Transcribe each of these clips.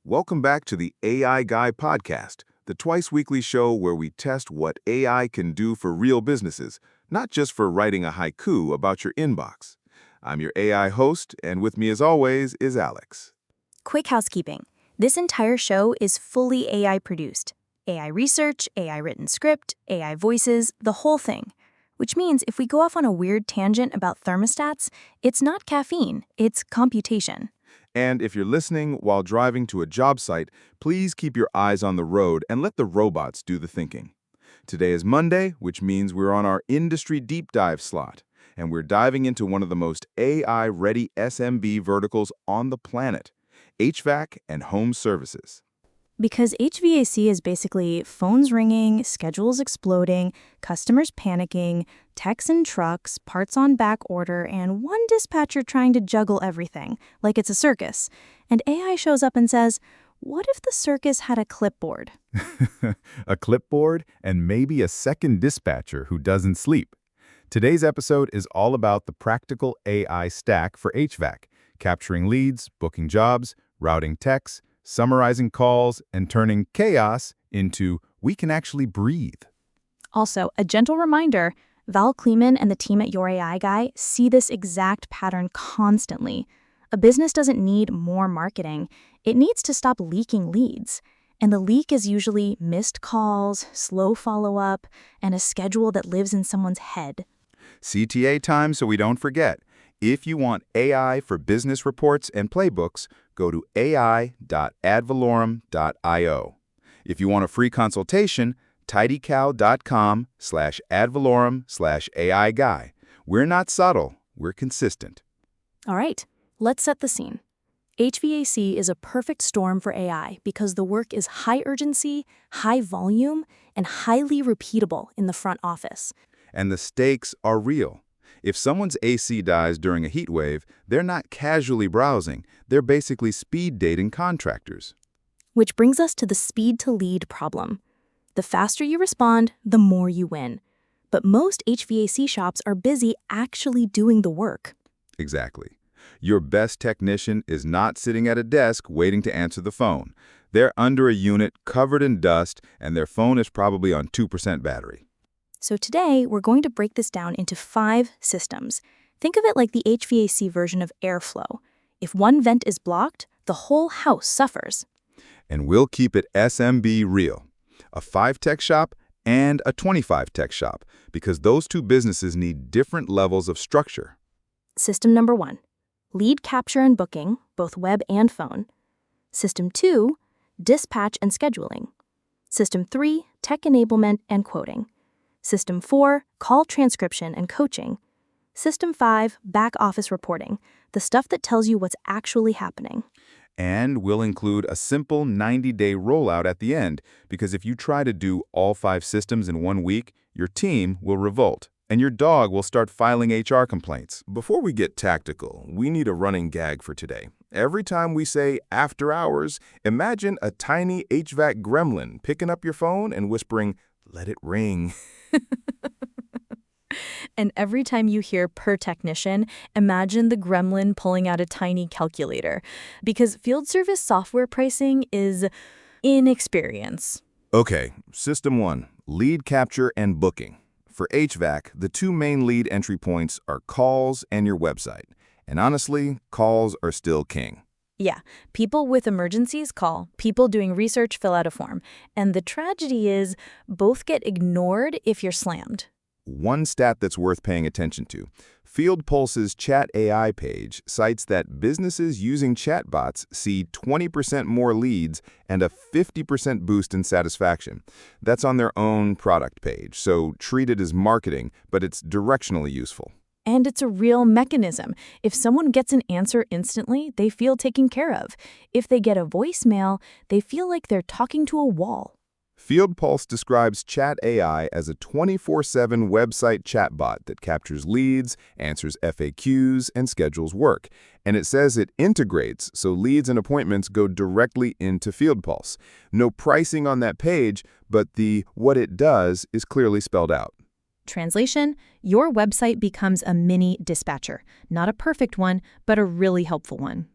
Welcome back to the AI Guy podcast, the twice-weekly show where we test what AI can do for real businesses, not just for writing a haiku about your inbox. I'm your AI host, and with me as always is Alex. Quick housekeeping. This entire show is fully AI produced. AI research, AI written script, AI voices, the whole thing. Which means if we go off on a weird tangent about thermostats, it's not caffeine, it's computation. And if you're listening while driving to a job site, please keep your eyes on the road and let the robots do the thinking. Today is Monday, which means we're on our industry deep dive slot, and we're diving into one of the most AI-ready SMB verticals on the planet, HVAC and home services. Because HVAC is basically phones ringing, schedules exploding, customers panicking, techs in trucks, parts on back order, and one dispatcher trying to juggle everything, like it's a circus. And AI shows up and says, what if the circus had a clipboard? A clipboard and maybe a second dispatcher who doesn't sleep. Today's episode is all about the practical AI stack for HVAC, capturing leads, booking jobs, routing techs, summarizing calls, and turning chaos into we can actually breathe. Also, a gentle reminder, Val Kleeman and the team at Your AI Guy see this exact pattern constantly. A business doesn't need more marketing. It needs to stop leaking leads. And the leak is usually missed calls, slow follow-up, and a schedule that lives in someone's head. CTA time so we don't forget. If you want AI for business reports and playbooks, go to ai.advalorem.io. If you want a free consultation, tidycow.com/advalorem/AI guy. We're not subtle, we're consistent. All right, let's set the scene. HVAC is a perfect storm for AI because the work is high urgency, high volume, and highly repeatable in the front office. And the stakes are real. If someone's AC dies during a heat wave, they're not casually browsing. They're basically speed dating contractors. Which brings us to the speed to lead problem. The faster you respond, the more you win. But most HVAC shops are busy actually doing the work. Exactly. Your best technician is not sitting at a desk waiting to answer the phone. They're under a unit covered in dust, and their phone is probably on 2% battery. So today, we're going to break this down into 5 systems. Think of it like the HVAC version of airflow. If one vent is blocked, the whole house suffers. And we'll keep it SMB real. A 5-tech shop and a 25-tech shop, because those two businesses need different levels of structure. System number 1, lead capture and booking, both web and phone. System 2, dispatch and scheduling. System 3, tech enablement and quoting. System 4, call transcription and coaching. System 5, back office reporting, the stuff that tells you what's actually happening. And we'll include a simple 90-day rollout at the end, because if you try to do all 5 systems in 1 week, your team will revolt, and your dog will start filing HR complaints. Before we get tactical, we need a running gag for today. Every time we say after hours, imagine a tiny HVAC gremlin picking up your phone and whispering, "Let it ring." And every time you hear per technician, imagine the gremlin pulling out a tiny calculator. Because field service software pricing is inexperience. Okay, System 1, lead capture and booking. For HVAC, the 2 main lead entry points are calls and your website. And honestly, calls are still king. Yeah, people with emergencies call, people doing research fill out a form. And the tragedy is both get ignored if you're slammed. One stat that's worth paying attention to. Field Pulse's Chat AI page cites that businesses using chatbots see 20% more leads and a 50% boost in satisfaction. That's on their own product page, so treat it as marketing, but it's directionally useful. And it's a real mechanism. If someone gets an answer instantly, they feel taken care of. If they get a voicemail, they feel like they're talking to a wall. Field Pulse describes Chat AI as a 24/7 website chatbot that captures leads, answers FAQs, and schedules work. And it says it integrates, so leads and appointments go directly into Field Pulse. No pricing on that page, but the what it does is clearly spelled out. Translation, your website becomes a mini dispatcher. Not a perfect one, but a really helpful one.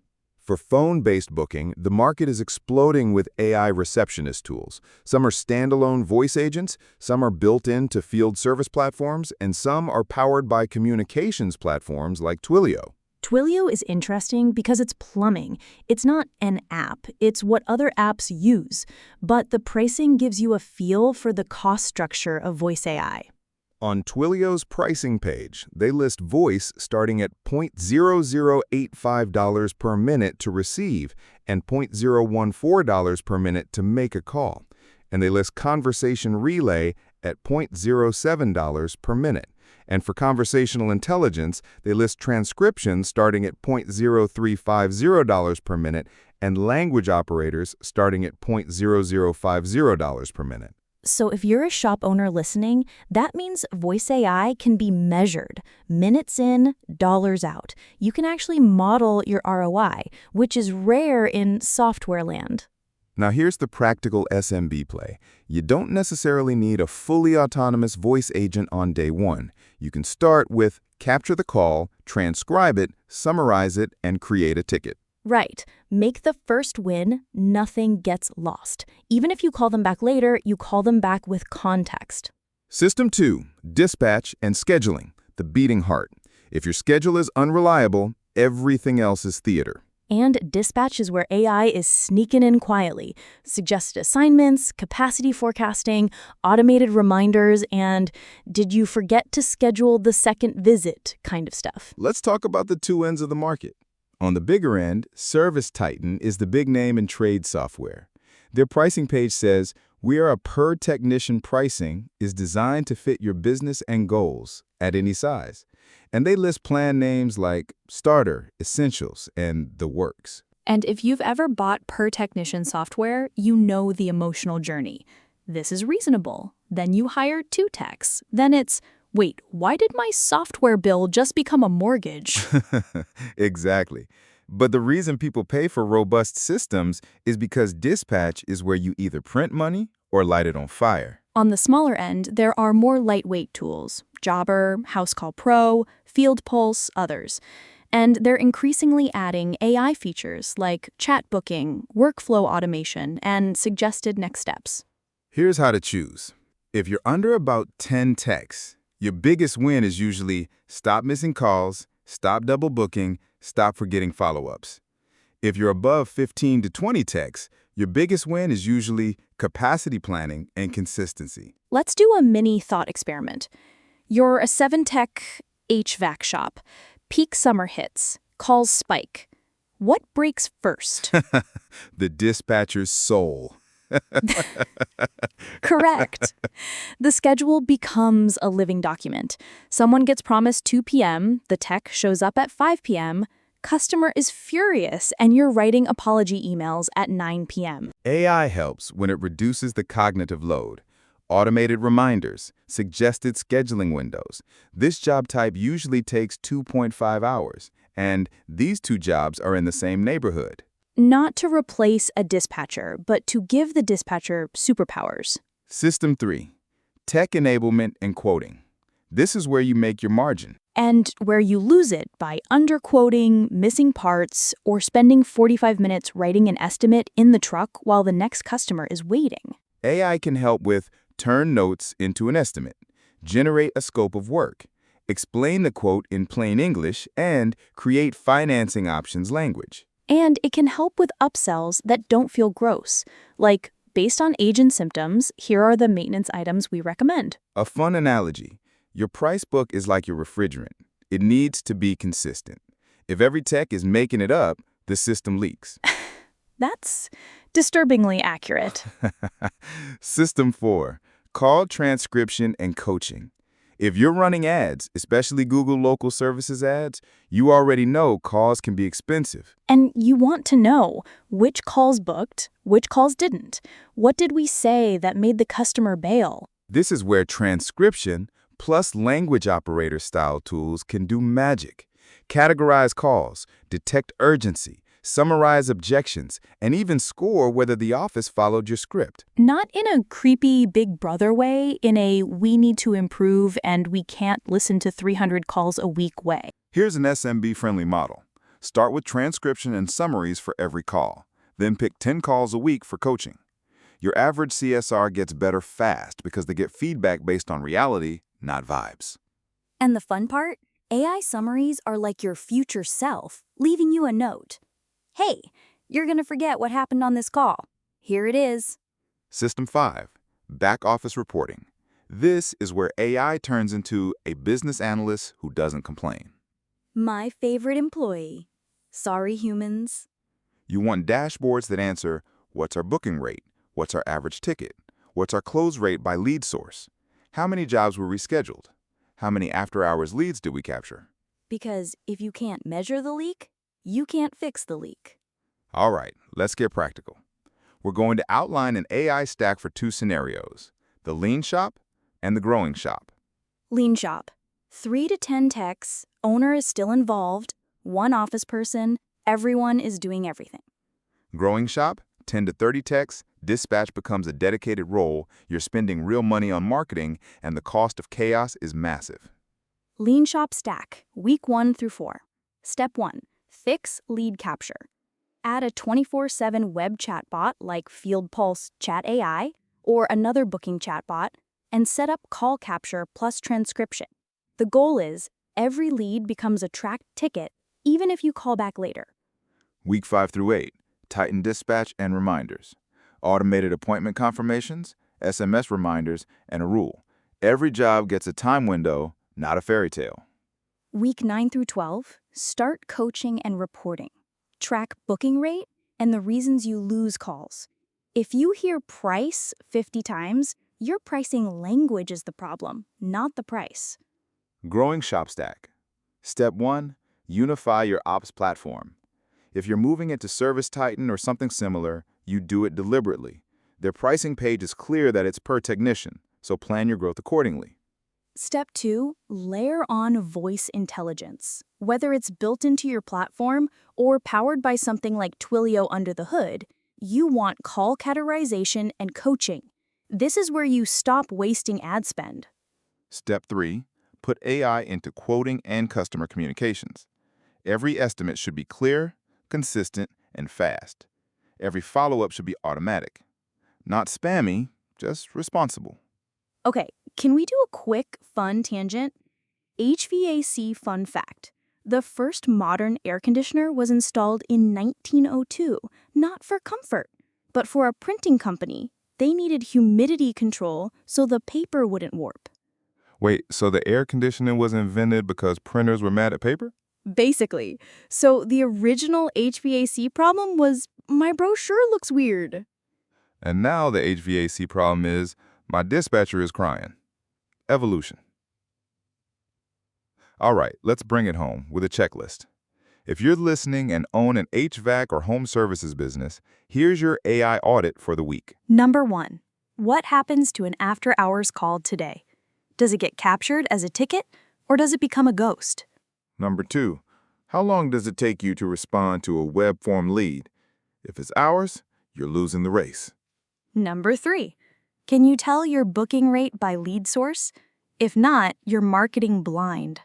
For phone-based booking, the market is exploding with AI receptionist tools. Some are standalone voice agents, some are built into field service platforms, and some are powered by communications platforms like Twilio. Twilio is interesting because it's plumbing. It's not an app, it's what other apps use. But the pricing gives you a feel for the cost structure of voice AI. On Twilio's pricing page, they list voice starting at $0.0085 per minute to receive and $0.014 per minute to make a call. And they list conversation relay at $0.07 per minute. And for conversational intelligence, they list transcription starting at $0.0350 per minute and language operators starting at $0.0050 per minute. So if you're a shop owner listening, that means voice AI can be measured. Minutes in, dollars out. You can actually model your ROI, which is rare in software land. Now here's the practical SMB play. You don't necessarily need a fully autonomous voice agent on day one. You can start with capture the call, transcribe it, summarize it, and create a ticket. Right. Make the first win, nothing gets lost. Even if you call them back later, you call them back with context. System 2, dispatch and scheduling, the beating heart. If your schedule is unreliable, everything else is theater. And dispatch is where AI is sneaking in quietly. Suggested assignments, capacity forecasting, automated reminders, and did you forget to schedule the second visit kind of stuff. Let's talk about the two ends of the market. On the bigger end, Service Titan is the big name in trade software. Their pricing page says, "We are a per-technician pricing is designed to fit your business and goals at any size." And they list plan names like Starter, Essentials, and The Works. And if you've ever bought per-technician software, you know the emotional journey. This is reasonable. Then you hire 2 techs. Then it's, wait, why did my software bill just become a mortgage? Exactly. But the reason people pay for robust systems is because dispatch is where you either print money or light it on fire. On the smaller end, there are more lightweight tools, Jobber, Housecall Pro, Field Pulse, others. And they're increasingly adding AI features like chat booking, workflow automation, and suggested next steps. Here's how to choose. If you're under about 10 techs, your biggest win is usually stop missing calls, stop double booking, stop forgetting follow-ups. If you're above 15 to 20 techs, your biggest win is usually capacity planning and consistency. Let's do a mini thought experiment. You're a 7-tech HVAC shop. Peak summer hits. Calls spike. What breaks first? The dispatcher's soul. Correct. The schedule becomes a living document. Someone gets promised 2 p.m., the tech shows up at 5 p.m., customer is furious, and you're writing apology emails at 9 p.m. AI helps when it reduces the cognitive load. Automated reminders, suggested scheduling windows. This job type usually takes 2.5 hours, and these 2 jobs are in the same neighborhood. Not to replace a dispatcher, but to give the dispatcher superpowers. System 3, tech enablement and quoting. This is where you make your margin. And where you lose it by underquoting, missing parts, or spending 45 minutes writing an estimate in the truck while the next customer is waiting. AI can help with turn notes into an estimate, generate a scope of work, explain the quote in plain English, and create financing options language. And it can help with upsells that don't feel gross, like, based on age and symptoms, here are the maintenance items we recommend. A fun analogy. Your price book is like your refrigerant. It needs to be consistent. If every tech is making it up, the system leaks. That's disturbingly accurate. System 4, call transcription and coaching. If you're running ads, especially Google Local Services ads, you already know calls can be expensive. And you want to know which calls booked, which calls didn't. What did we say that made the customer bail? This is where transcription plus language operator style tools can do magic. Categorize calls, detect urgency, summarize objections, and even score whether the office followed your script. Not in a creepy Big Brother way, in a we need to improve and we can't listen to 300 calls a week way. Here's an SMB-friendly model. Start with transcription and summaries for every call. Then pick 10 calls a week for coaching. Your average CSR gets better fast because they get feedback based on reality, not vibes. And the fun part? AI summaries are like your future self, leaving you a note. Hey, you're going to forget what happened on this call. Here it is. System 5. Back office reporting. This is where AI turns into a business analyst who doesn't complain. My favorite employee. Sorry, humans. You want dashboards that answer, what's our booking rate? What's our average ticket? What's our close rate by lead source? How many jobs were rescheduled? How many after-hours leads did we capture? Because if you can't measure the leak, you can't fix the leak. All right, let's get practical. We're going to outline an AI stack for 2 scenarios, the lean shop and the growing shop. Lean shop. 3 to 10 techs, owner is still involved, 1 office person, everyone is doing everything. Growing shop, 10 to 30 techs, dispatch becomes a dedicated role, you're spending real money on marketing, and the cost of chaos is massive. Lean shop stack, week 1 through 4. Step 1, fix lead capture. Add a 24/7 web chatbot like Field Pulse Chat AI or another booking chatbot, and set up call capture plus transcription. The goal is every lead becomes a tracked ticket, even if you call back later. Week 5 through 8, tighten dispatch and reminders. Automated appointment confirmations, SMS reminders, and a rule. Every job gets a time window, not a fairy tale. Week 9 through 12, start coaching and reporting. Track booking rate and the reasons you lose calls. If you hear price 50 times, your pricing language is the problem, not the price. Growing shop stack. Step 1, unify your ops platform. If you're moving into Service Titan or something similar, you do it deliberately. Their pricing page is clear that it's per technician, so plan your growth accordingly. Step 2, layer on voice intelligence. Whether it's built into your platform or powered by something like Twilio under the hood, you want call categorization and coaching. This is where you stop wasting ad spend. Step 3, put AI into quoting and customer communications. Every estimate should be clear, consistent, and fast. Every follow-up should be automatic. Not spammy, just responsible. Okay, can we do a quick, fun tangent? HVAC fun fact. The first modern air conditioner was installed in 1902, not for comfort, but for a printing company. They needed humidity control so the paper wouldn't warp. Wait, so the air conditioning was invented because printers were mad at paper? Basically. So the original HVAC problem was, my brochure looks weird. And now the HVAC problem is, my dispatcher is crying. Evolution. All right, let's bring it home with a checklist. If you're listening and own an HVAC or home services business, here's your AI audit for the week. Number 1. What happens to an after-hours call today? Does it get captured as a ticket, or does it become a ghost? Number 2, how long does it take you to respond to a web form lead? If it's hours, you're losing the race. Number 3. Can you tell your booking rate by lead source? If not, you're marketing blind.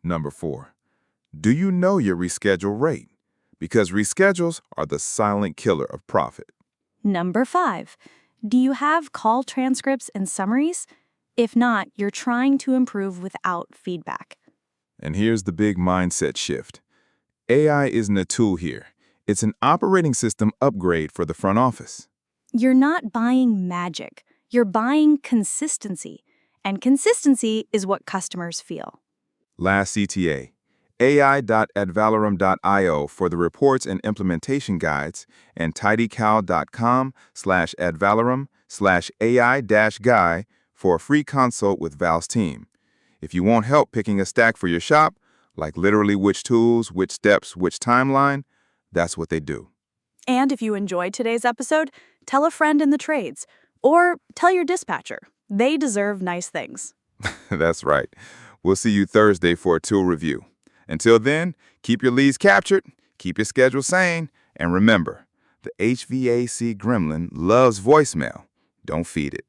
Number 4, do you know your reschedule rate? Because reschedules are the silent killer of profit. Number 5. Do you have call transcripts and summaries? If not, you're trying to improve without feedback. And here's the big mindset shift. AI isn't a tool here. It's an operating system upgrade for the front office. You're not buying magic. You're buying consistency. And consistency is what customers feel. Last CTA, ai.advalorem.io for the reports and implementation guides, and tidycal.com/advalorem/AI-guy for a free consult with Val's team. If you want help picking a stack for your shop, like literally which tools, which steps, which timeline, that's what they do. And if you enjoyed today's episode, tell a friend in the trades, or tell your dispatcher. They deserve nice things. That's right. We'll see you Thursday for a tool review. Until then, keep your leads captured, keep your schedule sane, and remember, the HVAC gremlin loves voicemail. Don't feed it.